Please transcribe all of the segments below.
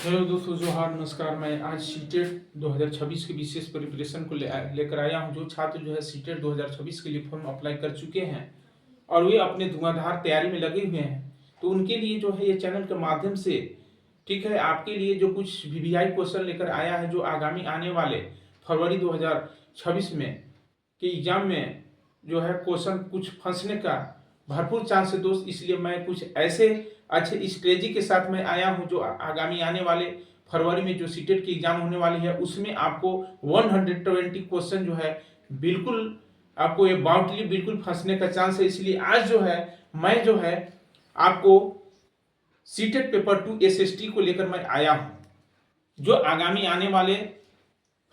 Hello दोस्तों, जोहार, नमस्कार। मैं आज सीटेट 2026 के विशेष प्रिपरेशन को लेकर आया हूं। जो छात्र जो है सीटेट 2026 के लिए फॉर्म अप्लाई कर चुके हैं और वे अपने धुआंधार तैयारी में लगे हुए हैं, तो उनके लिए जो है ये चैनल के माध्यम से ठीक है आपके लिए जो कुछ वीवीआई क्वेश्चन लेकर आया है, जो आगामी आने वाले फरवरी 2026 में के एग्जाम में जो है क्वेश्चन कुछ फंसने का भरपूर चांस है दोस्त। इसलिए मैं कुछ ऐसे अच्छे स्ट्रेटजी के साथ मैं आया हूं जो आगामी आने वाले फरवरी में जो सीटेट की एग्जाम होने वाली है उसमें आपको 120 क्वेश्चन जो है बिल्कुल आपको ये बाउंड्री बिल्कुल फंसने का चांस है। इसलिए आज जो है मैं जो है आपको सीटेट पेपर 2 एसएसटी को लेकर मैं आया हूं, जो आगामी आने वाले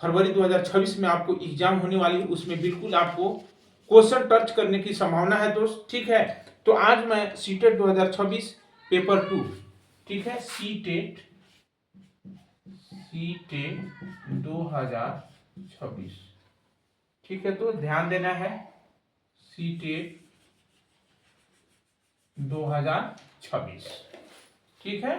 फरवरी 2026 में आपको एग्जाम होने वाली है उसमें बिल्कुल आपको क्वेश्चन टच करने की संभावना है दोस्त। ठीक है, तो आज मैं सीटेट 2026 पेपर 2 ठीक है सीटेट 2026 ठीक है, तो ध्यान देना है सीटेट 2026 ठीक है।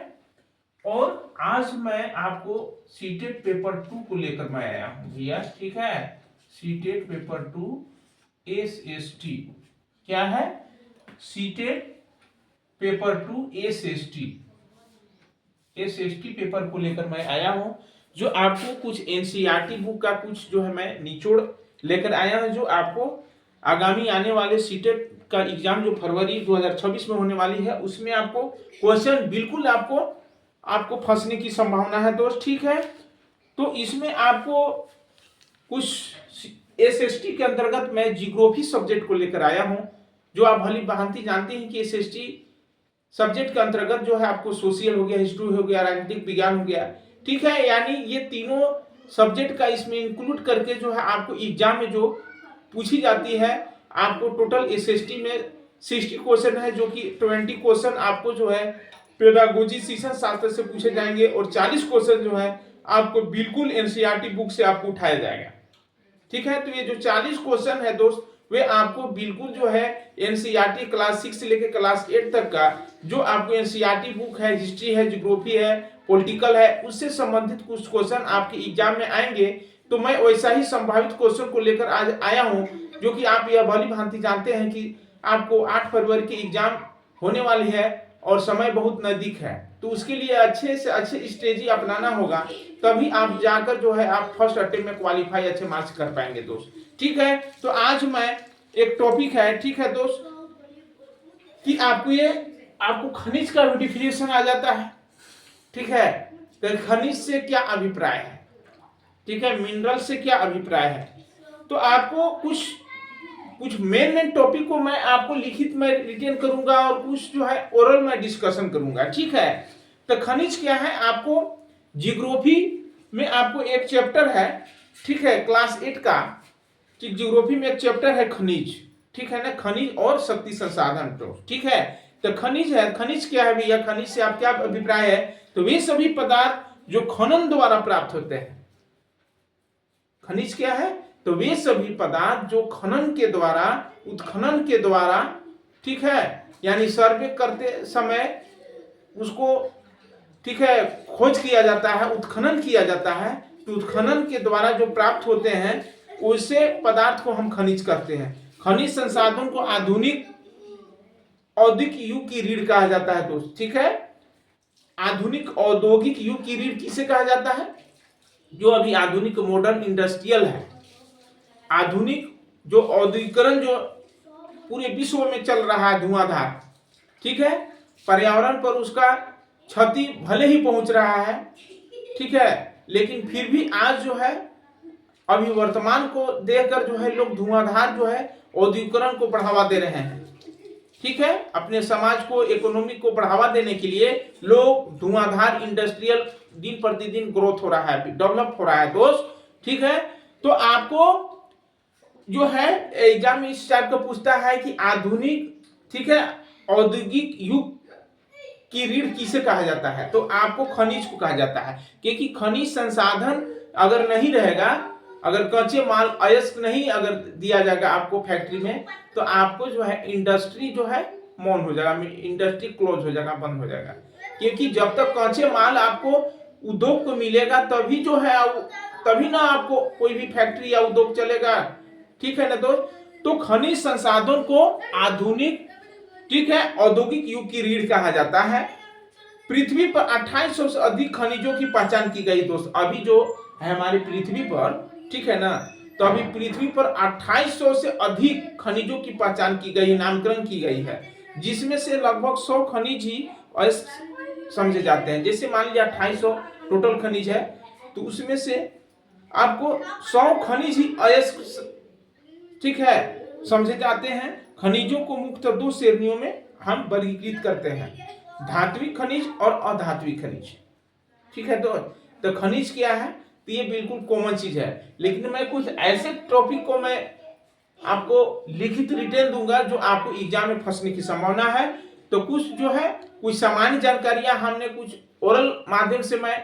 और आज मैं आपको सीटेट पेपर 2 को लेकर मैं आया हूं भैया। ठीक है, सीटेट पेपर 2 एसएसटी क्या है, सीटेट पेपर 2 एसएसटी पेपर को लेकर मैं आया हूं, जो आपको कुछ एनसीईआरटी बुक का कुछ जो है मैं निचोड़ लेकर आया हूं, जो आपको आगामी आने वाले सीटेट का एग्जाम जो फरवरी 2026 में होने वाली है उसमें आपको क्वेश्चन बिल्कुल आपको फंसने की संभावना है दोस्त। ठीक है, तो इसमें आपको कुछ एसएसटी के अंतर्गत मैं जियोग्राफी सब्जेक्ट को लेकर आया हूं, जो आप भली भांति जानते हैं कि एसएसटी सब्जेक्ट के अंतर्गत जो है आपको सोशल हो गया, हिस्ट्री हो गया, राजनीतिक विज्ञान हो गया। ठीक है, यानी ये तीनों सब्जेक्ट का इसमें इंक्लूड करके जो है आपको एग्जाम में जो पूछी जाती है, आपको टोटल एसएसटी में 60 क्वेश्चन है, जो कि 20 क्वेश्चन आपको जो है पेडागोजी शिक्षण शास्त्र से पूछे जाएंगे और 40 क्वेश्चन जो है आपको बिल्कुल एनसीईआरटी बुक से आपको उठाया जाएगा। ठीक है, तो ये जो 40 क्वेश्चन है दोस्त वे आपको बिल्कुल जो है एनसीईआरटी क्लास 6 से लेकर क्लास 8 तक का जो आपको एनसीईआरटी बुक है, हिस्ट्री है, ज्योग्राफी है, पॉलिटिकल है, उससे संबंधित कुछ क्वेश्चन आपके एग्जाम में आएंगे। तो मैं वैसा ही संभावित क्वेश्चन को लेकर आज आया हूं, जो कि आप यह भली भांति जानते हैं कि आपको 8 फरवरी की एग्जाम होने वाली है और समय बहुत नजदीक है, तो उसके लिए अच्छे से अच्छे स्ट्रेटजी अपनाना होगा, तभी आप जाकर जो है आप फर्स्ट अटेम्प्ट में क्वालिफाई अच्छे मार्क्स कर पाएंगे दोस्त। ठीक है, तो आज मैं एक टॉपिक है, ठीक है दोस्त, कि आपको खनिज का डिफिनेशन आ जाता है। ठीक है, तो खनिज से क्या अभिप्राय है, ठीक है, मिनरल से क्या अभिप्राय है, तो आपको कुछ मेन टॉपिक को मैं आपको लिखित में रिटेन करूंगा और कुछ जो है ओरल में डिस्कशन करूंगा। ठीक है, तो खनिज क्या है, आपको जियोग्राफी में आपको एक चैप्टर है, ठीक है, क्लास 8 का, ठीक, जियोग्राफी में एक चैप्टर है खनिज। ठीक है ना, खनिज और शक्ति संसाधन। तो ठीक है, तो खनिज है, खनिज क्या है भैया, खनिज से आप क्या अभिप्राय है, तो वे सभी पदार्थ जो खनन द्वारा प्राप्त होते हैं। खनिज क्या है, तो वे सभी पदार्थ जो खनन के द्वारा, उत्खनन के द्वारा, ठीक है, यानी सर्वे करते समय उसको, ठीक है, खोज किया जाता है, उत्खनन किया जाता है, तो उत्खनन के द्वारा जो प्राप्त होते हैं उसे पदार्थ को हम खनिज कहते हैं। खनिज संसाधन को आधुनिक औद्योगिक युग की रीढ़ कहा जाता है दोस्त। ठीक है, आधुनिक औद्योगिक युग की रीढ़ किसे कहा जाता है, जो अभी आधुनिक मॉडर्न इंडस्ट्रियल है, आधुनिक जो औद्योगिकरण जो पूरे विश्व में चल रहा है धुआंधार। ठीक है, पर्यावरण पर उसका क्षति भले ही पहुंच रहा है, ठीक है, लेकिन फिर भी आज जो है अभी वर्तमान को देखकर जो है लोग धुआंधार जो है औद्योगिकरण को बढ़ावा दे रहे हैं। ठीक है, अपने समाज को, इकोनॉमी को बढ़ावा देने के लिए लोग धुआंधार इंडस्ट्रियल दिन प्रतिदिन ग्रोथ हो रहा है, डेवलप हो रहा है दोस्त। ठीक है, तो आपको जो है एग्जाम में इस टाइप का पूछता है कि आधुनिक, ठीक है, औद्योगिक युग की रीढ़ किसे कहा जाता है, तो आपको खनिज को कहा जाता है, क्योंकि खनिज संसाधन अगर नहीं रहेगा, अगर कच्चे माल अयस्क नहीं अगर दिया जाएगा आपको फैक्ट्री में, तो आपको जो है इंडस्ट्री जो है मौन हो जाएगा, इंडस्ट्री क्लोज हो जाएगा, बंद हो जाएगा, क्योंकि जब तक कच्चे माल आपको उद्योग को मिलेगा तभी जो है तभी ना आपको कोई भी फैक्ट्री या उद्योग चलेगा, ठीक है ना दोस्त। तो खनिज संसाधन को आधुनिक, ठीक है, औद्योगिक युग की रीढ़ कहा जाता है। पृथ्वी पर 2800 से अधिक खनिजों की पहचान की गई दोस्त। अभी जो है हमारी पृथ्वी पर, ठीक है ना, तो अभी पृथ्वी पर 2800 से अधिक खनिजों की पहचान की गई, नामकरण की गई है, जिसमें से लगभग 100 खनिज ही समझे जाते हैं। जैसे मान लिया 2800 टोटल खनिज है, तो उसमें से आपको 100 खनिज ही अयस्क, ठीक है, समझे जाते हैं। खनिजों को मुख्यतः दो श्रेणियों में हम वर्गीकृत करते हैं, धात्विक खनिज और अधात्विक खनिज, ठीक है। तो खनिज क्या है, तो ये बिल्कुल कॉमन चीज है, लेकिन मैं कुछ ऐसे टॉपिक को मैं आपको लिखित रिटेन दूंगा जो आपको एग्जाम में फंसने की संभावना है। तो कुछ जो है कुछ सामान्य जानकारियां हमने कुछ ओरल माध्यम से मैं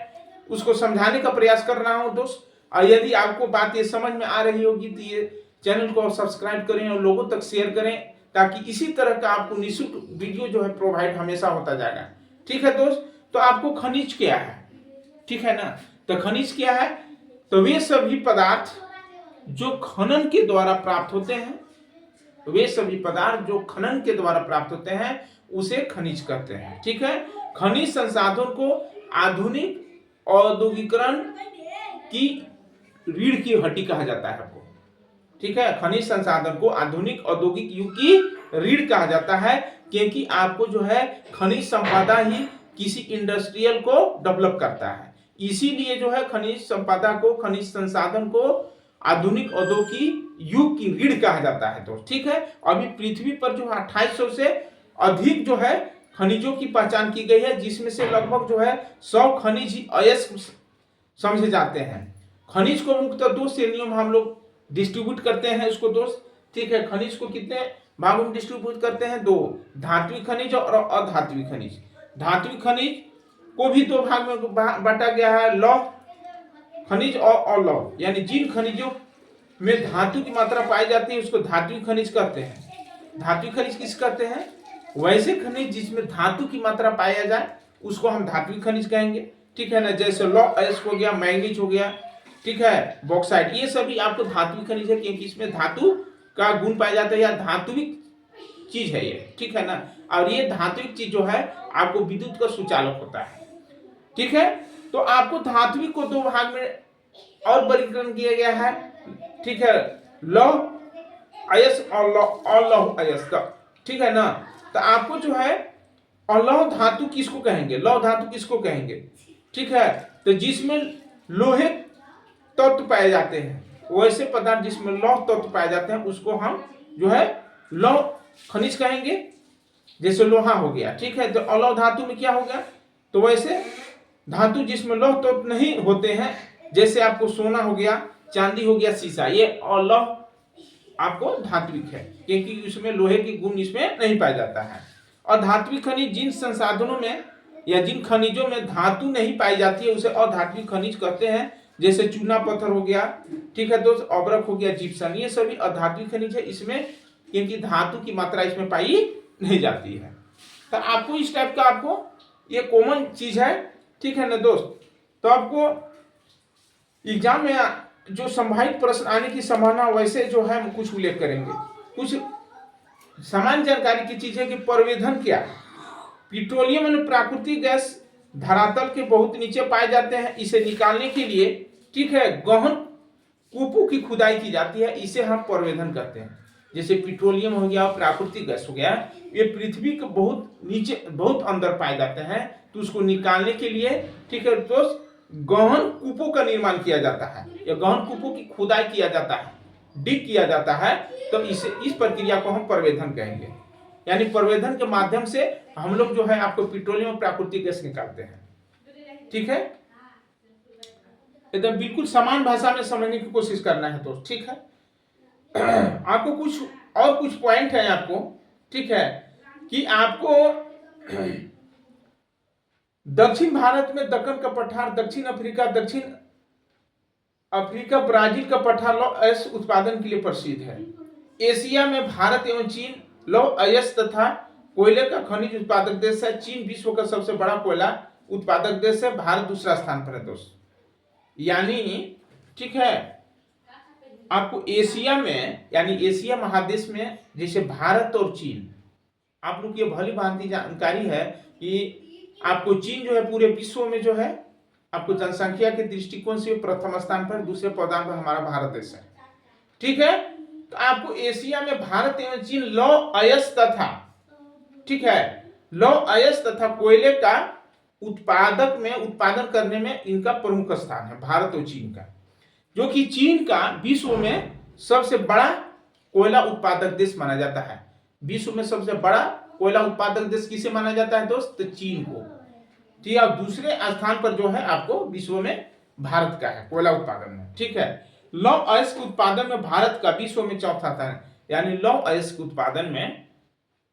उसको समझाने का प्रयास कर रहा हूं दोस्त। और यदि आपको बात ये समझ में आ रही होगी तो ये चैनल को सब्सक्राइब करें और लोगों तक शेयर करें, ताकि इसी तरह का आपको निःशुल्क वीडियो जो है प्रोवाइड हमेशा होता जाएगा, ठीक है दोस्त। तो आपको खनिज क्या है, ठीक है ना, तो खनिज क्या है, तो वे सभी पदार्थ जो खनन के द्वारा प्राप्त होते हैं, वे सभी पदार्थ जो खनन के द्वारा प्राप्त होते हैं उसे खनिज कहते हैं, ठीक है। खनिज संसाधन को आधुनिक औद्योगिकरण की रीढ़ की हड्डी कहा जाता है आपको, ठीक है। खनिज संसाधन को आधुनिक औद्योगिक युग की रीढ़ कहा जाता है, क्योंकि आपको जो है खनिज संपदा ही किसी इंडस्ट्रियल को डेवलप करता है। इसीलिए जो है खनिज संपदा को, खनिज संसाधन को आधुनिक औद्योगिक युग की रीढ़ कहा जाता है दोस्त, ठीक है। अभी पृथ्वी पर जो 2800 से अधिक जो है खनिजों की पहचान की गई है, जिसमें से लगभग जो है 100 खनिज ही अयस्क समझे जाते हैं। खनिज को मुख्यतः दो श्रेणियों में हम लोग डिस्ट्रीब्यूट करते हैं उसको दोस्त, ठीक है। खनिज को कितने भागों में डिस्ट्रीब्यूट करते हैं, दो, धात्विक खनिज और अधात्विक खनिज। धात्विक खनिज को भी दो भाग में बांटा गया है, लौह खनिज और अलौह, यानी जिन खनिजों में धातु की मात्रा पाई जाती है उसको धात्विक खनिज कहते हैं। धात्विक खनिज किस कहते हैं, वैसे खनिज जिसमें धातु की मात्रा पाया जाए उसको हम धात्विक खनिज कहेंगे, ठीक है ना। जैसे लौह अयस्क हो गया, मैंगनीज हो गया, ठीक है, बॉक्साइट, ये सभी आपको धात्विक खनिज है, क्योंकि इसमें धातु का गुण पाया जाता है या धात्विक चीज है ये, ठीक है ना। और ये धात्विक चीज जो है आपको विद्युत का सुचालक होता है, ठीक है। तो आपको धात्विक को दो भाग में और वर्गीकरण किया गया है, ठीक है, लौह अयस्क और लौह अयस्क, ठीक है ना। तो आपको जो है अलौह धातु किसको कहेंगे, लौह धातु किसको कहेंगे, ठीक है। तो जिसमें लोहे तत्व पाए जाते हैं, वैसे पदार्थ जिसमें लौह तत्व पाए जाते हैं उसको हम जो है लौह खनिज कहेंगे, जैसे लोहा हो गया, ठीक है। तो अलौह धातु में क्या हो गया, तो वैसे धातु जिसमें लौह तत्व नहीं होते हैं, जैसे आपको सोना हो गया, चांदी हो गया, शीशा, ये अलौह आपको धात्विक है, क्योंकि उसमें लोहे के गुण इसमें नहीं पाया जाता है। और धात्विक खनिज जिन संसाधनों में या जिन खनिजों में धातु नहीं पाई जाती है उसे अधात्विक खनिज कहते हैं, जैसे चूना पत्थर हो गया, ठीक है दोस्त, अब्रक हो गया, जिप्सम, ये सभी अधात्विक खनिज है, इसमें क्योंकि धातु की मात्रा इसमें पाई नहीं जाती है। तो आपको इस टाइप का आपको ये कॉमन चीज है, ठीक है ना दोस्त। तो आपको एग्जाम में जो संभावित प्रश्न आने की संभावना वैसे जो है हम कुछ उल्लेख करेंगे। कुछ सामान्य जानकारी की चीज है कि प्रवेधन क्या है। पेट्रोलियम और प्राकृतिक गैस धरातल के बहुत नीचे पाए जाते हैं, इसे निकालने के लिए, ठीक है, गहन कूपों की खुदाई की जाती है, इसे हम प्रवेधन करते हैं। जैसे पेट्रोलियम हो गया, प्राकृतिक गैस हो गया, ये पृथ्वी के बहुत नीचे, बहुत अंदर पाए जाते हैं, तो उसको निकालने के लिए, ठीक है दोस्त, गहन कूपों का निर्माण किया जाता है या गहन कूपों की खुदाई किया जाता है, डिग किया जाता है, तो इस प्रक्रिया को हम प्रवेधन कहेंगे। यानी प्रवेधन के माध्यम से हम लोग जो है आपको पेट्रोलियम और प्राकृतिक गैस निकालते हैं, ठीक है। एकदम बिल्कुल समान भाषा में समझने की कोशिश करना है दोस्त, ठीक है। आपको कुछ पॉइंट है आपको, ठीक है, कि आपको दक्षिण भारत में दक्कन का पठार, दक्षिण अफ्रीका ब्राजील का पठार लौह अयस्क उत्पादन के लिए प्रसिद्ध है। एशिया में भारत एवं चीन लौह अयस्क तथा कोयले का खनिज उत्पादक देश है। चीन विश्व का सबसे बड़ा कोयला उत्पादक देश है, भारत दूसरा स्थान पर है दोस्त। यानी ठीक है, आपको एशिया में यानी एशिया महादेश में जैसे भारत और चीन, आप लोग ये भली भांति जानकारी है कि आपको चीन जो है पूरे विश्व में जो है आपको जनसंख्या के दृष्टिकोण से प्रथम स्थान पर, दूसरे पदान पर हमारा भारत देश है। ठीक है, तो आपको एशिया में भारत एवं चीन लौह अयस्क तथा ठीक है लौह अयस्क तथा कोयले का उत्पादन करने में इनका प्रमुख स्थान है, भारत और चीन का। जो कि चीन का विश्व में सबसे बड़ा कोयला उत्पादक देश माना जाता है। विश्व में सबसे बड़ा कोयला उत्पादक देश किसे माना जाता है दोस्त? तो चीन को। ठीक है, दूसरे स्थान पर जो है आपको विश्व में भारत का है कोयला उत्पादन में। ठीक है, लौह अयस्क उत्पादन में भारत का विश्व में चौथा स्थान है। यानी लौह अयस्क उत्पादन में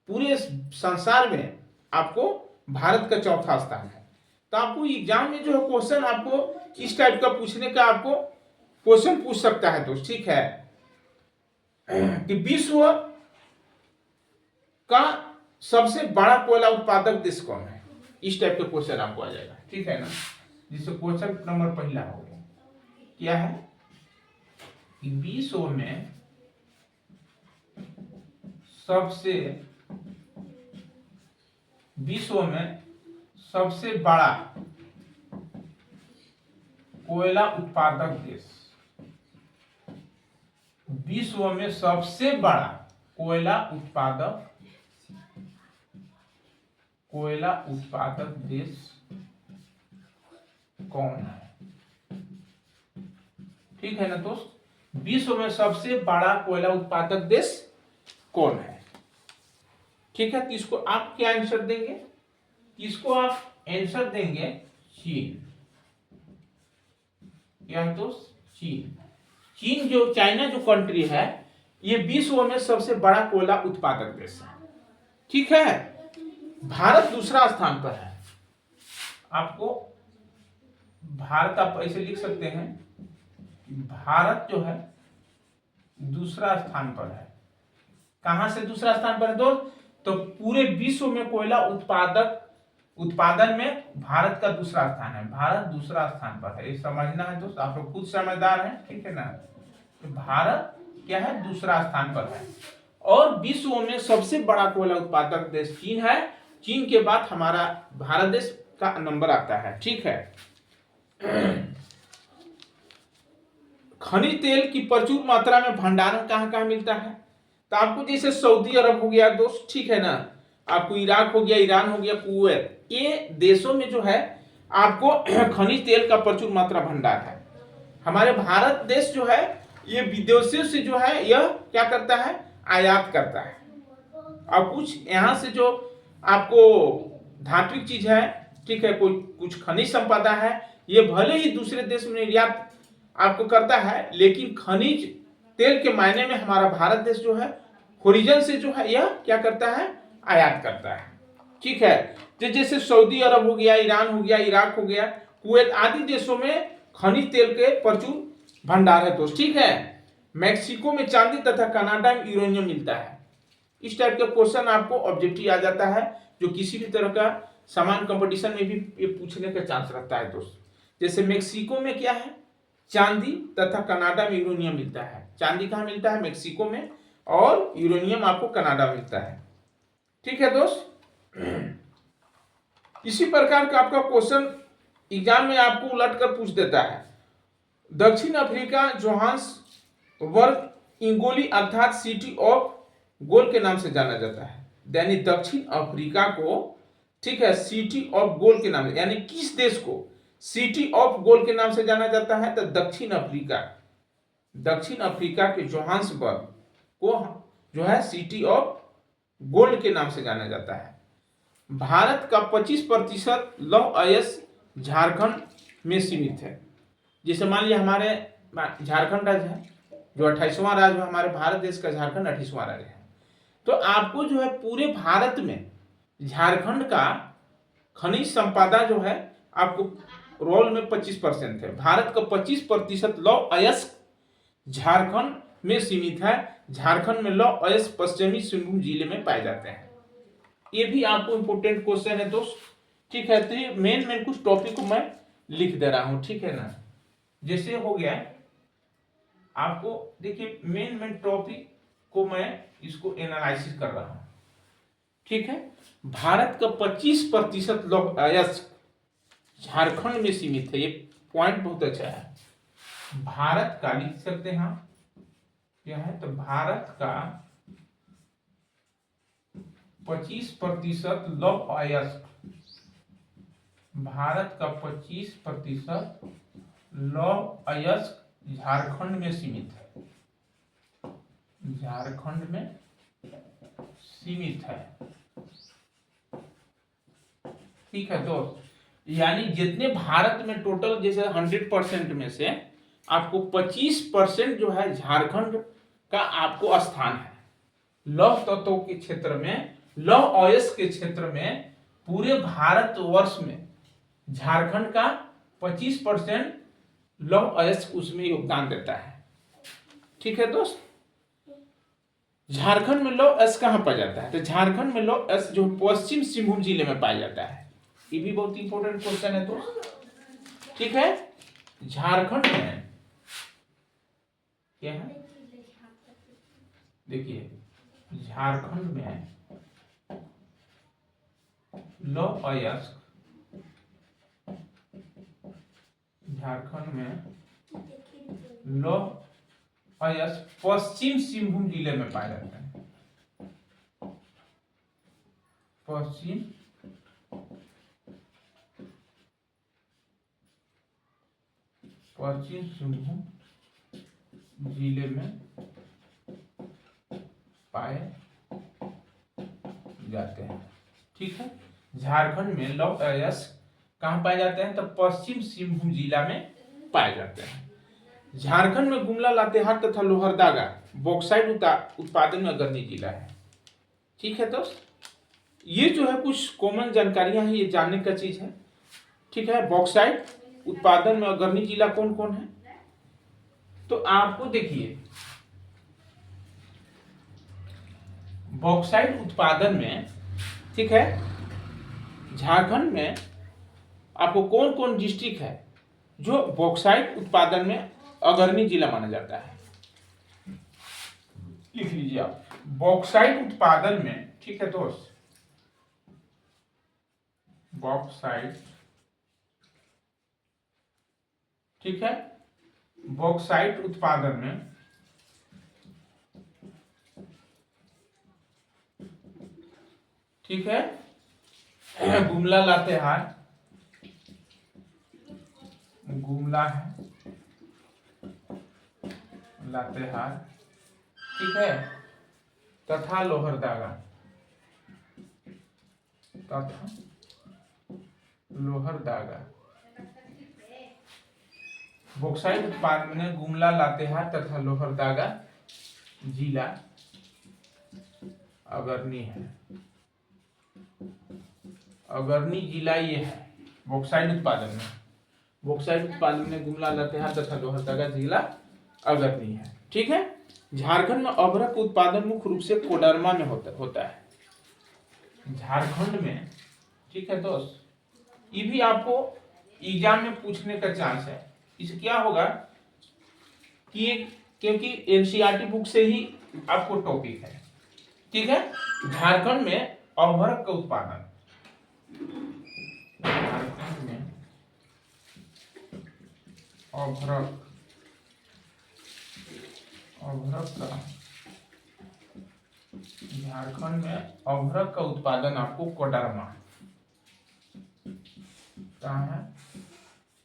पूरे संसार में आपको भारत का चौथा स्थान है। तो आपको एग्जाम में जो है क्वेश्चन आपको इस टाइप का पूछने का आपको क्वेश्चन पूछ सकता है दोस्त। ठीक है, कि विश्व का सबसे बड़ा कोयला उत्पादक देश कौन है, इस टाइप का क्वेश्चन आपको आ जाएगा। ठीक है ना, जिससे क्वेश्चन नंबर पहला हो गया क्या है कि विश्व में सबसे बड़ा कोयला उत्पादक देश, विश्व में सबसे बड़ा कोयला उत्पादक देश कौन है? ठीक है ना दोस्त, विश्व में सबसे बड़ा कोयला उत्पादक देश कौन है? ठीक है, किसको आप क्या आंसर देंगे? किसको आप आंसर देंगे? चीन। क्या दोस्त? चीन। चीन जो चाइना जो कंट्री है ये विश्व में सबसे बड़ा कोयला उत्पादक देश है। ठीक है, भारत दूसरा स्थान पर है। आपको भारत आप ऐसे लिख सकते हैं, भारत जो है दूसरा स्थान पर है। कहां से दूसरा स्थान पर है दोस्त? तो पूरे विश्व में कोयला उत्पादन में भारत का दूसरा स्थान है। भारत दूसरा स्थान पर है, ये समझना है दोस्त, आप लोग खुद समझदार हैं। ठीक है ना, तो भारत क्या है? दूसरा स्थान पर है। और विश्व में सबसे बड़ा कोयला उत्पादक देश चीन है। चीन के बाद हमारा भारत देश का नंबर आता है। ठीक है, खनिज तेल की प्रचुर मात्रा में भंडारण कहां कहां मिलता है? तो आपको जैसे सऊदी अरब हो गया दोस्त, ठीक है ना, आपको इराक हो गया, ईरान हो गया, कुवैत, ये देशों में जो है आपको खनिज तेल का प्रचुर मात्रा भंडार है। हमारे भारत देश जो है ये विदेशों से जो है यह क्या करता है? आयात करता है। और कुछ यहाँ से जो आपको धात्विक चीज है, ठीक है, कोई कुछ खनिज संपदा है, ये भले ही दूसरे देश में निर्यात आपको करता है, लेकिन खनिज तेल के मायने में हमारा भारत देश जो है ओरिजिन से जो है यह क्या करता है? आयात करता है। ठीक है, जैसे सऊदी अरब हो गया, ईरान हो गया, इराक हो गया, कुवैत आदि देशों में खनिज तेल के प्रचुर भंडार है दोस्त। ठीक है, मैक्सिको में चांदी तथा कनाडा में यूरेनियम मिलता है। इस टाइप का क्वेश्चन आपको ऑब्जेक्टिव आ जाता है, जो किसी भी तरह का समान कंपटीशन में भी ये पूछने का चांस रहता है दोस्त। जैसे मैक्सिको में क्या है? चांदी तथा कनाडा में यूरेनियम मिलता है। चांदी कहाँ मिलता है? मैक्सिको में, और यूरेनियम आपको कनाडा में मिलता है। ठीक है दोस्त, इसी प्रकार का आपका क्वेश्चन एग्जाम में आपको उलट कर पूछ देता है। दक्षिण अफ्रीका जोहान्सबर्ग इंगोली अर्थात सिटी ऑफ गोल्ड के नाम से जाना जाता है। यानी दक्षिण अफ्रीका को, ठीक है, सिटी ऑफ गोल्ड के नाम से, यानी किस देश को सिटी ऑफ गोल्ड के नाम से जाना जाता है? तो दक्षिण अफ्रीका के जोहान्सबर्ग को जो है सिटी ऑफ गोल्ड के नाम से जाना जाता है। भारत का 25% लौह अयस्क झारखंड में सीमित है। जैसे मान लिया हमारे झारखंड राज्य है, जो 28वां राज्य है हमारे भारत देश का, झारखंड 28वां राज्य है। तो आपको जो है पूरे भारत में झारखंड का खनिज संपदा जो है आपको रोल में 25% है। भारत का 25% लौह अयस्क झारखंड में सीमित है। झारखंड में लौह अयस्क पश्चिमी सिंहभूम जिले में पाए जाते हैं। ये भी आपको इंपोर्टेंट क्वेश्चन है दोस्त, ठीक है, तो ये मेन कुछ टॉपिक को मैं लिख दे रहा हूं, ठीक है ना। जैसे हो गया आपको, देखिए मेन टॉपिक को मैं इसको एनालिसिस कर रहा हूं, ठीक है। भारत का 25% लौह अयस्क झारखंड में सीमित है, ये पॉइंट बहुत अच्छा है। भारत का लिख सकते हैं हम, क्या है, तो भारत का 25% लौह अयस्क, भारत का 25% लौह अयस्क झारखंड में सीमित है, झारखंड में सीमित है, ठीक है दोस्त। यानी जितने भारत में टोटल जैसे 100% में से आपको 25% जो है झारखंड का आपको स्थान है। लौह तत्वों के क्षेत्र में, लौह अयस्क के क्षेत्र में पूरे भारत वर्ष में झारखंड का 25% लौह अयस्क उसमें योगदान देता है, ठीक है दोस्त। झारखंड में लौह अयस्क कहां पाया जाता है, तो झारखंड में लौह अयस्क जो पश्चिम सिंहभूम जिले में पाया जाता है। ये भी बहुत इंपॉर्टेंट क्वेश्चन है दोस्त, ठीक है। झारखंड में क्या है, देखिए झारखंड में लौह अयस्क, झारखंड में लौह अयस्क पश्चिम सिंहभूम जिले में पाया जाता है, पश्चिम सिंहभूम जिले में पाए जाते हैं, ठीक है। झारखंड में लौह अयस्क कहां पाए जाते हैं, तो पश्चिम सिंहभूम जिला में पाए जाते हैं। झारखंड में गुमला, लातेहार तथा लोहरदगा बॉक्साइट उत्पादन में अग्रणी जिला है, ठीक है दोस्त। ये जो है कुछ कॉमन जानकारियां हैं, ये जानने का चीज है, ठीक है। बॉक्साइट उत्पादन में अग्रणी जिला कौन कौन है, तो आपको देखिए बॉक्साइट उत्पादन में, ठीक है, झारखंड में आपको कौन कौन डिस्ट्रिक्ट है जो बॉक्साइट उत्पादन में अग्रणी जिला माना जाता है, लिख लीजिए आप। बॉक्साइट उत्पादन में, ठीक है दोस्त, बॉक्साइट, ठीक है, बॉक्साइट उत्पादन में ठीक है, गुमला, लातेहार, गुमला है, लातेहार, ठीक है, तथा लोहरदगा, तथा लोहरदगा बॉक्साइट उत्पादन में गुमला, लातेहार तथा लोहरदगा जिला अग्रणी है, अग्रणी जिला ये है बॉक्साइट उत्पादन में। बॉक्साइट उत्पादन में गुमला, लातेहार तथा लोहरदगा जिला अग्रणी है, ठीक है। झारखंड में अभ्रक उत्पादन मुख्य रूप से कोडरमा में होता है, झारखंड में, ठीक है दोस्त। ये भी आपको एग्जाम में पूछने का चांस है। इसे क्या होगा कि क्योंकि एनसीईआरटी बुक से ही आपको टॉपिक है, ठीक है। झारखंड में अभ्रक का उत्पादन, झारखंड में अभ्रक का, झारखंड में अभ्रक का उत्पादन आपको कोडरमा, कहाँ है,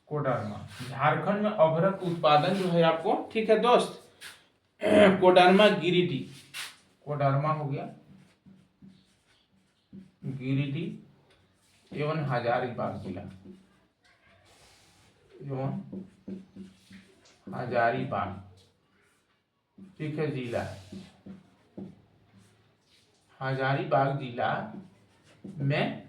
कोडरमा। झारखंड में अभ्रक उत्पादन जो है आपको, ठीक है दोस्त, कोडरमा, गिरिडीह, कोडरमा हो गया, गिरिडीह एवं हजारीबाग जिला, एवं हजारीबाग, ठीक है, जिला, हजारीबाग जिला में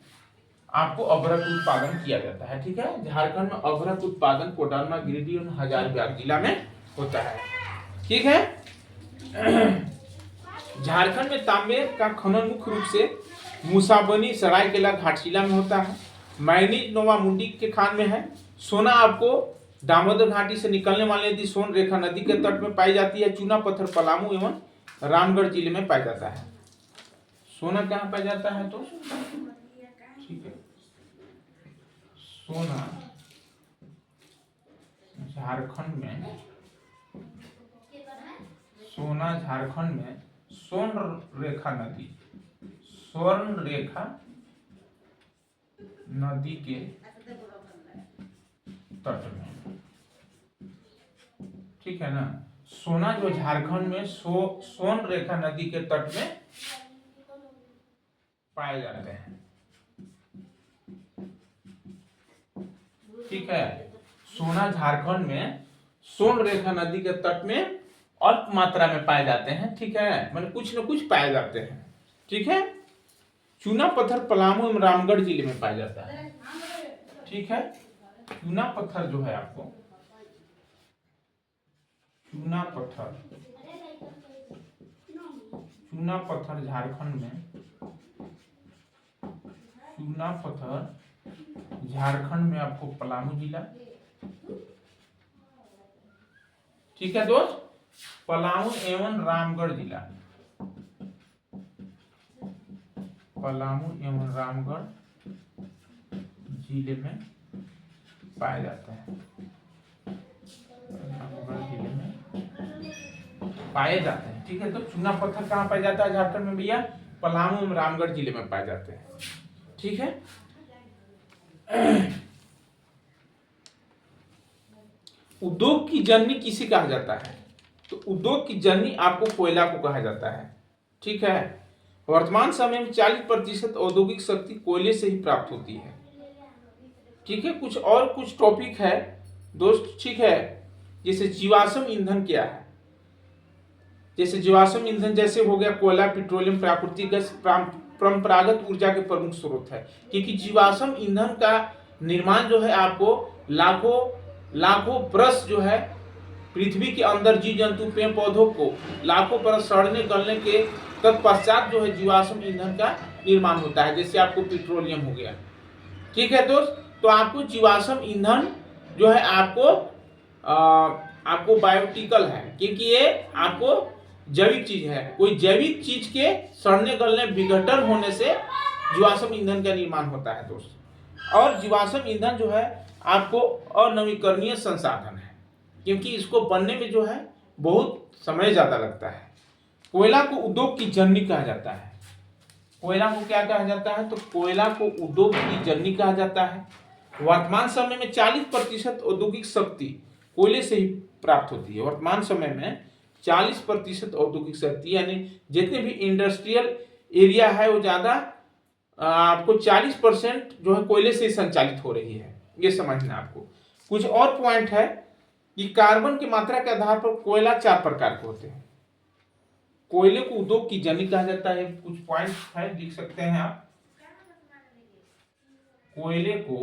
आपको अभ्रक उत्पादन किया जाता है, ठीक है। झारखंड में अभ्रक उत्पादन कोडरमा, गिरिडीह और हजारीबाग जिला में होता है, ठीक है। झारखंड में तांबे का खनन मुख्य रूप से मूसाबनी, सरायकेला, घाटशिला में होता है। मैग्नीज नोवामुंडी के खान में है। सोना आपको दामोदर घाटी से निकलने वाली नदी सोन रेखा नदी के तट में पाई जाती है। चूना पत्थर पलामू एवं रामगढ़ जिले में पाया जाता है। सोना कहाँ पाया जाता है तो ठीक है, सोना झारखंड में, सोना झारखंड में स्वर्ण रेखा नदी, स्वर्ण रेखा नदी के तट में, ठीक है ना। सोना जो झारखंड में स्वर्ण रेखा नदी के तट में पाए जाते हैं, ठीक है। सोना झारखंड में स्वर्ण रेखा नदी के तट में अल्प मात्रा में पाए जाते हैं, ठीक है, मतलब कुछ न कुछ पाए जाते हैं, ठीक है। चूना पत्थर पलामू एवं रामगढ़ जिले में पाया जाता है, ठीक है। चूना पत्थर जो है आपको, चूना पत्थर झारखंड में, चूना पत्थर झारखंड में आपको पलामू जिला, ठीक है दोस्त, पलामू एवं रामगढ़ जिला, पलामू एवं रामगढ़ जिले में पाया जाता है, रामगढ़ जिले में पाए जाते हैं, ठीक है। तो चूना पत्थर कहाँ पाया जाता है झारखंड में भैया? पलामू एवं रामगढ़ जिले में पाए जाते हैं, ठीक है। उद्योग की जननी किसे कहा जाता है? तो उद्योग की जननी आपको कोयला को कहा जाता है, ठीक है। वर्तमान समय में 40% औद्योगिक शक्ति कोयले से ही प्राप्त होती है, ठीक है। कुछ टॉपिक है दोस्त, ठीक है। जैसे जीवाश्म ईंधन क्या है? जैसे जीवाश्म ईंधन जैसे हो गया कोयला, पेट्रोलियम, प्राकृतिक गैस परंपरागत ऊर्जा के प्रमुख स्रोत है, क्योंकि जीवाश्म ईंधन का निर्माण जो है आपको लाखों बरस जो है पृथ्वी के अंदर जीव जंतु पेड़ पौधों को लाखों बरस सड़ने गलने के तत्पश्चात जो है जीवाश्म ईंधन का निर्माण होता है, जैसे आपको पेट्रोलियम हो गया, ठीक है दोस्त। तो आपको जीवाश्म ईंधन जो है आपको बायोटिकल है, क्योंकि ये आपको जैविक चीज है। कोई जैविक चीज के सड़ने गलने विघटन होने से जीवाश्म ईंधन का निर्माण होता है दोस्त। और जीवाश्म ईंधन जो है आपको अनवीकरणीय संसाधन है, क्योंकि इसको बनने में जो है बहुत समय ज्यादा लगता है। कोयला को उद्योग की जननी कहा जाता है। कोयला को क्या कहा जाता है? तो कोयला को उद्योग की जननी कहा जाता है। वर्तमान समय में 40% औद्योगिक शक्ति कोयले से ही प्राप्त होती है। वर्तमान समय में 40% औद्योगिक शक्ति यानी जितने भी इंडस्ट्रियल एरिया है वो ज्यादा आपको 40% जो है कोयले से संचालित हो रही है, ये समझना आपको। कुछ और पॉइंट है कि कार्बन की मात्रा के आधार पर कोयला 4 प्रकार के होते हैं। कोयले को उद्योग की जननी कहा जाता है। कुछ पॉइंट है, देख सकते हैं आप। कोयले को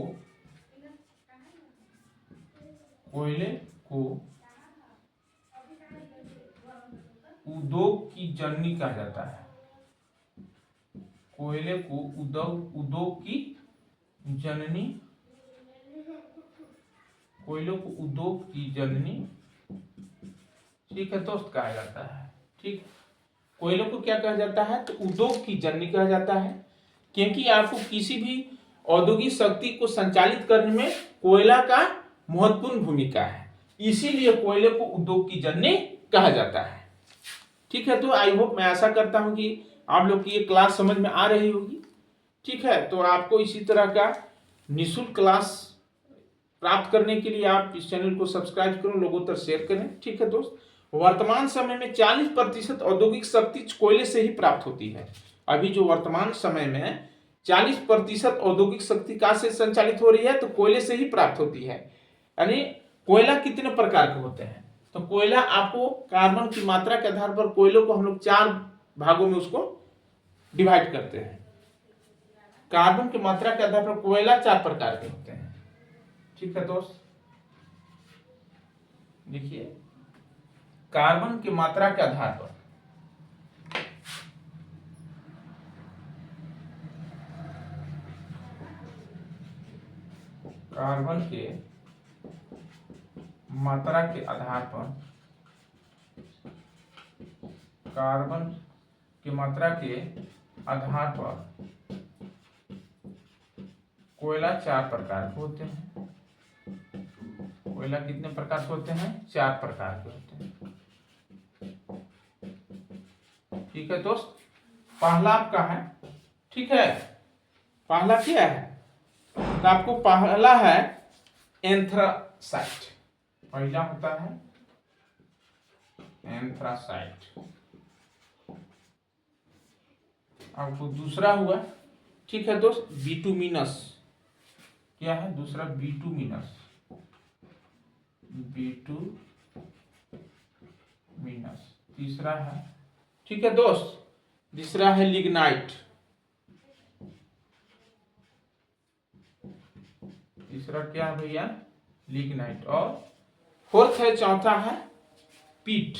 उद्योग की जननी कहा जाता है। कोयले को उद्योग की जननी, कोयले को उद्योग की जननी, ठीक है दोस्त, कहा जाता है, ठीक। कोयले को क्या कहा जाता है? तो उद्योग की जननी कहा जाता है, क्योंकि आपको किसी भी औद्योगिक शक्ति को संचालित करने में कोयला का महत्वपूर्ण भूमिका है, इसीलिए कोयले को उद्योग की जननी कहा जाता है, ठीक है। तो आई होप, मैं आशा करता हूं कि आप लोग की ये क्लास समझ में आ रही होगी, ठीक है। तो आपको इसी तरह का निःशुल्क क्लास प्राप्त करने के लिए आप इस चैनल को सब्सक्राइब करो, लोगों तक शेयर करें, ठीक है दोस्त। वर्तमान समय में 40% औद्योगिक शक्ति कोयले से ही प्राप्त होती है। अभी जो वर्तमान समय में 40% औद्योगिक शक्ति कहाँ से संचालित हो रही है? तो कोयले से ही प्राप्त होती है। यानी कोयला कितने प्रकार के होते हैं? तो कोयला आपको कार्बन की मात्रा के आधार पर कोयलों को हम लोग 4 भागों में उसको डिवाइड करते हैं। कार्बन की मात्रा के आधार पर कोयला 4 प्रकार के होते हैं, ठीक है दोस्त। देखिए, कार्बन की मात्रा के आधार पर कार्बन के मात्रा के आधार पर, कार्बन की मात्रा के आधार पर कोयला 4 प्रकार के होते हैं। कोयला कितने प्रकार के होते हैं? 4 प्रकार के होते हैं। ठीक है दोस्त, पहला आपका है, ठीक है, पहला क्या है? तो आपको पहला है एंथ्रासाइट, पहला होता है एंथ्रासाइट। आपको दूसरा हुआ, ठीक है दोस्त, बिटुमिनस। क्या है दूसरा? Bituminous, bituminous. तीसरा है, ठीक है दोस्त, तीसरा है लिग्नाइट। तीसरा क्या है भैया? लिग्नाइट। और फोर्थ है, चौथा है पीट,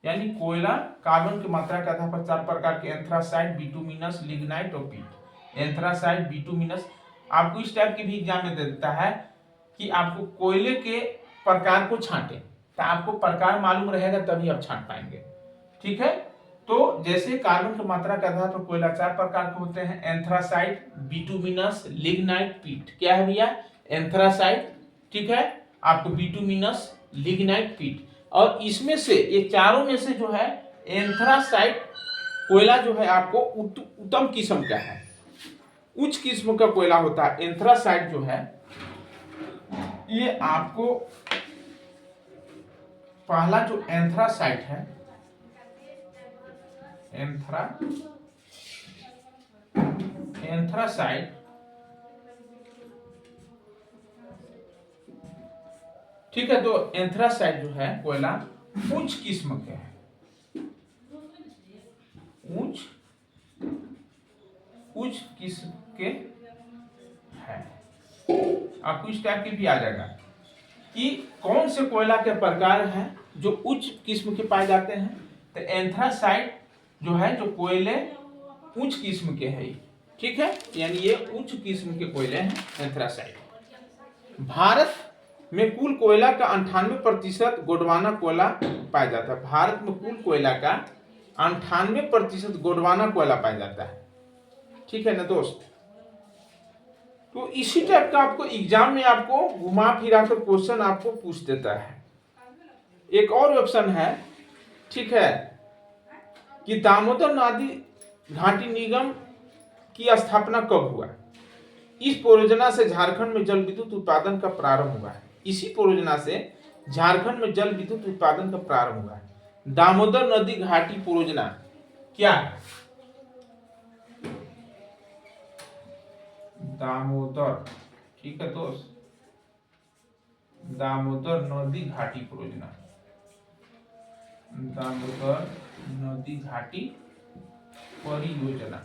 यानी कोयला कार्बन की मात्रा के आधार पर 4 प्रकार के एंथ्रासाइट, बिटुमिनस, लिग्नाइट और पीट। एंथ्रासाइट, बिटुमिनस आपको इस टाइप की भी एग्जाम में दे देता है कि आपको कोयले के प्रकार को छांटे, तो आपको प्रकार मालूम रहेगा तभी आप छांट पाएंगे। ठीक है, तो जैसे कार्बन की मात्रा के आधार पर कोयला 4 प्रकार के होते हैं, एंथ्रासाइट, बिटुमिनस, लिग्नाइट, पीट। क्या है भैया? एंथ्रासाइट, ठीक है, आपको बिटुमिनस, लिग्नाइट, पीट। और इसमें से ये चारों में से जो है एंथ्रासाइट कोयला जो है आपको उत्तम किस्म का है, उच्च किस्म का कोयला होता है। एंथ्रासाइट जो है ये आपको पहला जो एंथ्रासाइट है, एंथ्रासाइट, ठीक है, तो एंथ्रासाइट जो है कोयला उच्च किस्म के है, उच्च किस्म के है। आपको इस टाइप की भी आ जाएगा कि कौन से कोयला के प्रकार हैं जो उच्च किस्म के पाए जाते हैं। तो एंथ्रासाइट जो है, जो कोयले उच्च किस्म के है, ठीक है, यानी ये उच्च किस्म के कोयले हैं एंथ्रासाइट। भारत में कुल कोयला का 98% गोंडवाना कोयला पाया जाता है। भारत में कुल कोयला का 98% गोंडवाना कोयला पाया जाता है। ठीक है ना दोस्त, तो इसी टाइप का आपको एग्जाम में आपको घुमा फिरा कर क्वेश्चन आपको पूछ देता है। एक और ऑप्शन है, ठीक है, कि दामोदर नदी घाटी निगम की स्थापना कब हुआ? इस परियोजना से झारखंड में जल विद्युत उत्पादन का प्रारंभ हुआ है। इसी परियोजना से झारखंड में जल विद्युत उत्पादन का प्रारंभ हुआ है। दामोदर नदी घाटी परियोजना क्या है? दामोदर, ठीक है दोस्त, दामोदर नदी घाटी परियोजना, दामोदर नदी घाटी परियोजना।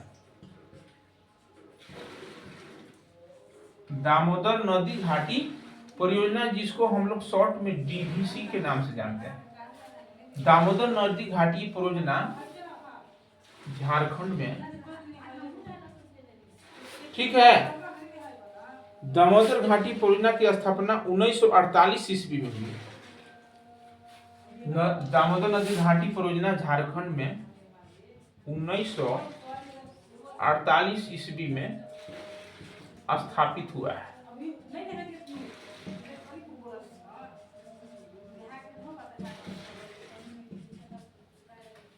दामोदर नदी घाटी परियोजना, जिसको हम लोग शॉर्ट में डीवीसी के नाम से जानते हैं। दामोदर नदी घाटी परियोजना झारखंड में, ठीक है, दामोदर घाटी परियोजना की स्थापना 1948 ईस्वी में हुई। दामोदर नदी घाटी परियोजना झारखंड में 1948 ईस्वी में स्थापित हुआ है।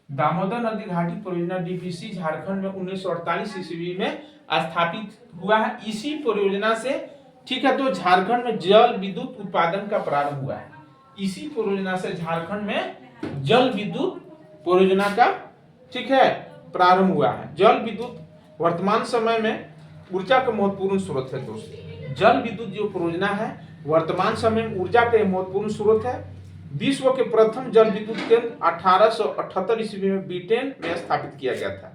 दामोदर नदी घाटी परियोजना डीवीसी झारखंड में 1948 ईस्वी में स्थापित हुआ है। इसी परियोजना से, ठीक है, तो झारखंड में जल विद्युत उत्पादन का प्रारंभ हुआ है। इसी परियोजना से झारखंड में जल विद्युत परियोजना का, ठीक है, प्रारंभ हुआ है। जल विद्युत वर्तमान समय में ऊर्जा का महत्वपूर्ण स्रोत है दोस्तों। जल विद्युत जो परियोजना है वर्तमान समय में ऊर्जा का महत्वपूर्ण स्रोत है। विश्व के प्रथम जल विद्युत केंद्र 1878 ईस्वी में ब्रिटेन में स्थापित किया गया था।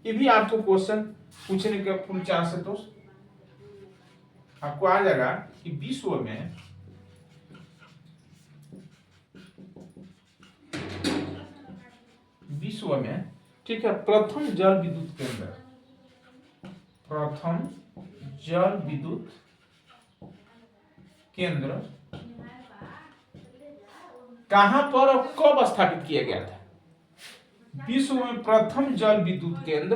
ये भी आपको क्वेश्चन पूछने का फुल चांस है दोस्त। आपको आ जाएगा कि विश्व में, ठीक है, प्रथम जल विद्युत केंद्र, प्रथम जल विद्युत केंद्र कहां पर और कब स्थापित किया गया था? विश्व में प्रथम जल विद्युत केंद्र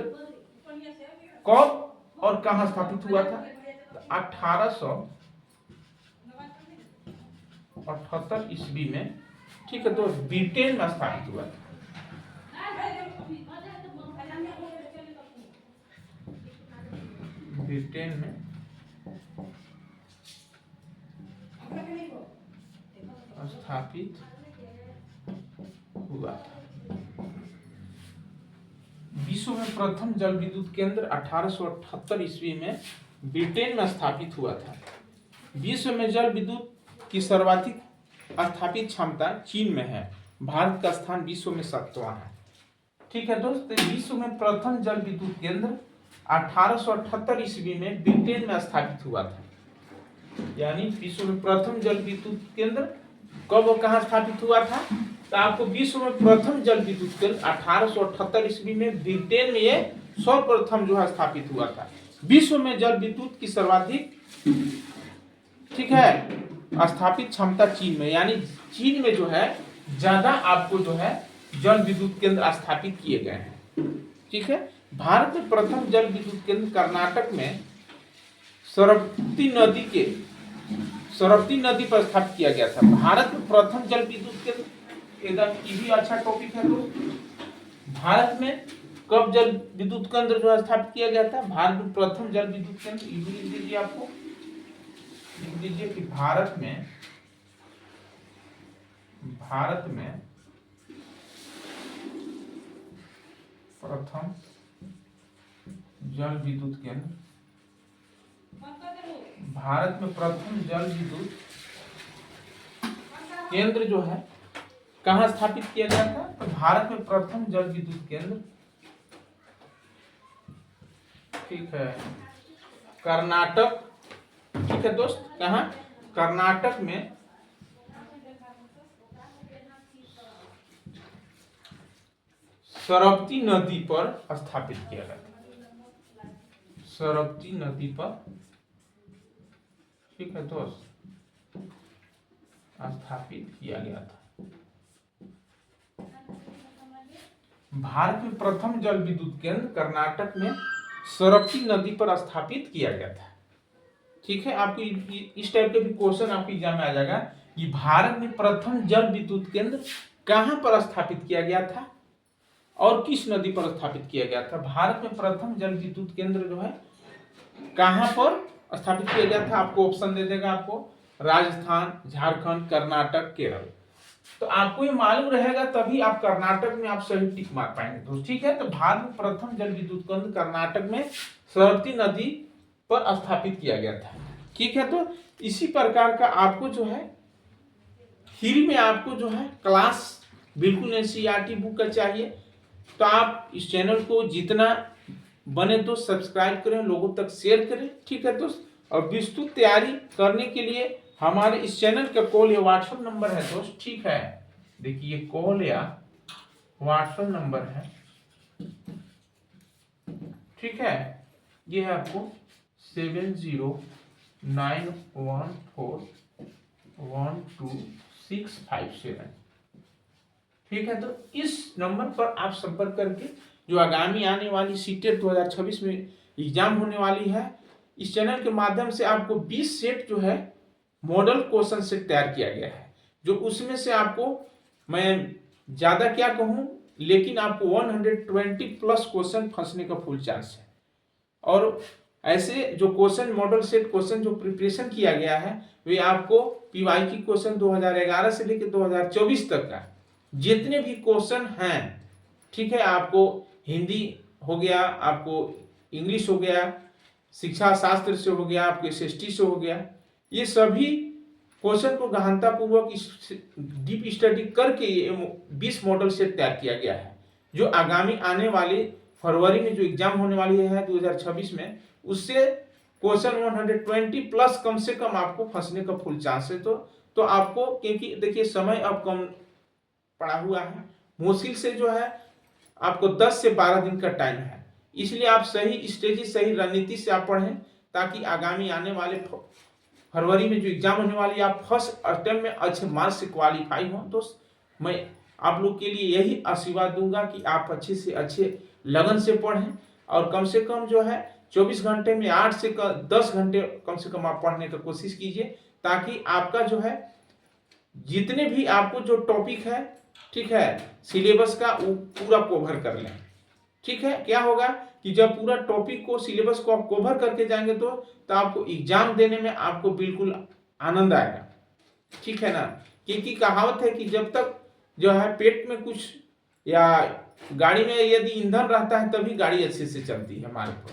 कब और कहां स्थापित हुआ था? 1878 ईस्वी में, ठीक है, तो ब्रिटेन में स्थापित हुआ था। ब्रिटेन में स्थापित हुआ था। विश्व में प्रथम जल विद्युत केंद्र 1878 ईस्वी में ब्रिटेन में स्थापित हुआ था। विश्व में जल विद्युत की सर्वाधिक स्थापित क्षमता चीन में है। भारत का स्थान विश्व में 7वां है। ठीक है दोस्त, विश्व में प्रथम जल विद्युत केंद्र 1878 ईस्वी में ब्रिटेन में स्थापित हुआ था। यानी विश्व में प्रथम जल विद्युत केंद्र कब और कहां स्थापित हुआ था? तो आपको विश्व में प्रथम जल विद्युत केंद्र 1878 ईस्वी में ब्रिटेन में ये सर्वप्रथम जो है स्थापित हुआ था। विश्व में जल विद्युत की सर्वाधिक, ठीक है, स्थापित क्षमता चीन में, यानी चीन में जो है ज्यादा आपको जो है जल विद्युत केंद्र स्थापित किए गए हैं। ठीक है, भारत में प्रथम जल विद्युत केंद्र कर्नाटक में सरस्वती नदी पर स्थापित किया गया था। भारत में प्रथम जल विद्युत केंद्र, एकदम ये भी अच्छा टॉपिक है। तो भारत में कब जल विद्युत केंद्र जो स्थापित किया गया था? भारत में प्रथम जल विद्युत केंद्र, ये भी लिख दीजिए, आपको लिख दीजिए कि भारत में प्रथम जल विद्युत केंद्र, भारत में प्रथम जल विद्युत केंद्र जो है कहां स्थापित किया गया था? तो भारत में प्रथम जल विद्युत केंद्र, ठीक है, कर्नाटक, ठीक है दोस्त, कहां? कर्नाटक में सरस्वती नदी पर स्थापित किया गया था। सरस्वती नदी पर, ठीक है दोस्त, स्थापित किया गया था। भारत में प्रथम जल विद्युत केंद्र कर्नाटक में सरस्वती नदी पर स्थापित किया गया था। ठीक है, आपको इस टाइप के भी क्वेश्चन आपके एग्जाम में आ जाएगा कि भारत में प्रथम जल विद्युत केंद्र कहां पर स्थापित किया गया था और किस नदी पर स्थापित किया गया था। भारत में प्रथम जल विद्युत केंद्र जो है कहां पर स्थापित किया गया था? आपको ऑप्शन दे देगा, आपको राजस्थान, झारखंड, कर्नाटक, केरल। तो आपको ये मालूम रहेगा तभी आप कर्नाटक में आप सही टिक मार पाएंगे दोस्त। ठीक है, तो भारत में प्रथम जल विद्युत केंद्र कर्नाटक में सरस्वती नदी पर स्थापित किया गया था। ठीक है, तो इसी प्रकार का आपको जो है फ्री में आपको जो है क्लास बिल्कुल एनसीईआरटी बुक का चाहिए, तो आप इस चैनल को जितना बने तो सब्सक्राइब करें, लोगों तक शेयर करें। ठीक है दोस्त, और विस्तृत तैयारी करने के लिए हमारे इस चैनल का कॉल या व्हाट्सएप नंबर है दोस्त। ठीक है, देखिए कॉल या व्हाट्सएप नंबर है, ठीक है, ये है आपको 7091412657। ठीक है, तो इस नंबर पर आप संपर्क करके जो आगामी आने वाली सीटेट 2026 में एग्जाम होने वाली है, इस चैनल के माध्यम से आपको 20 सेट जो है मॉडल क्वेश्चन सेट तैयार किया गया है, जो उसमें से आपको मैं ज्यादा क्या कहूं, लेकिन आपको 120 प्लस क्वेश्चन फंसने का फुल चांस है। और ऐसे जो क्वेश्चन मॉडल सेट क्वेश्चन जो प्रिपरेशन किया गया है वे आपको पीवाई की क्वेश्चन 2011 से लेकर 2024 तक का जितने भी क्वेश्चन हैं, ठीक है, आपको हिंदी हो गया, आपको इंग्लिश हो गया, शिक्षा शास्त्र से हो गया, आपको एसएसटी से हो गया, ये सभी क्वेश्चन को गहनता पूर्वक डीप स्टडी करके 20 मॉडल सेट तैयार किया गया है, जो आगामी आने वाले फरवरी में जो एग्जाम होने वाली है 2026 में, उससे क्वेश्चन 120 प्लस कम से कम आपको फंसने का फुल चांस है। तो आपको, क्योंकि देखिए समय अब कम पड़ा हुआ है, मुश्किल से जो है आपको 10 से 12 दिन का टाइम है, इसलिए आप सही स्ट्रेटेजी, सही रणनीति से आप पढ़ें, ताकि आगामी आने वाले फरवरी में जो एग्जाम होने वाली है आप फर्स्ट अटेम्प्ट में अच्छे मार्क्स से क्वालिफाई हो। तो मैं आप लोग के लिए यही आशीर्वाद दूंगा कि आप अच्छे से अच्छे लगन से पढ़ें और कम से कम जो है 24 घंटे में 8 से 10 घंटे कम से कम आप पढ़ने की कोशिश कीजिए, ताकि आपका जो है जितने भी आपको जो टॉपिक है, ठीक है, सिलेबस का वो पूरा कवर कर लें। ठीक है, क्या होगा कि जब पूरा टॉपिक को सिलेबस को आप कवर करके जाएंगे तो आपको एग्जाम देने में आपको बिल्कुल आनंद आएगा। ठीक है ना, क्योंकि कहावत है कि जब तक जो है पेट में कुछ या गाड़ी में यदि ईंधन रहता है तभी गाड़ी अच्छे से चलती है हमारे पर।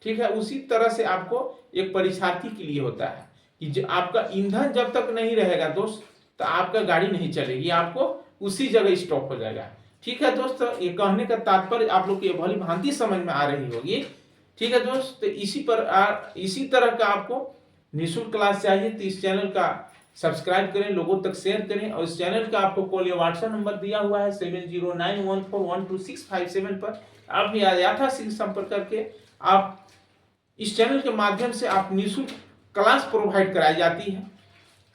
ठीक है, उसी तरह से आपको एक परीक्षार्थी के लिए होता है कि जो आपका ईंधन जब तक नहीं रहेगा दोस्त तो आपका गाड़ी नहीं चलेगी, आपको उसी जगह स्टॉप हो जाएगा। ठीक है दोस्त, ये कहने का तात्पर्य आप लोग को भली भांति समझ में आ रही होगी। ठीक है दोस्त, तो इसी तरह का आपको निःशुल्क क्लास चाहिए तो इस चैनल का सब्सक्राइब करें, लोगों तक शेयर करें, और इस चैनल का आपको कॉल या व्हाट्सएप नंबर दिया हुआ है 7091412657 पर। आप भी यथाशीघ्र संपर्क करके आप इस चैनल के माध्यम से आप निःशुल्क क्लास प्रोवाइड कराई जाती है।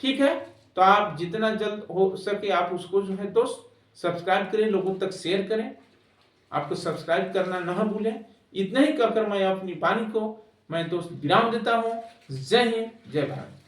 ठीक है, तो आप जितना जल्द हो सके आप उसको जो है दोस्त सब्सक्राइब करें, लोगों तक शेयर करें, आपको सब्सक्राइब करना न भूलें। इतना ही कहकर मैं अपनी वाणी को मैं दोस्त विराम देता हूँ। जय हिंद, जय भारत।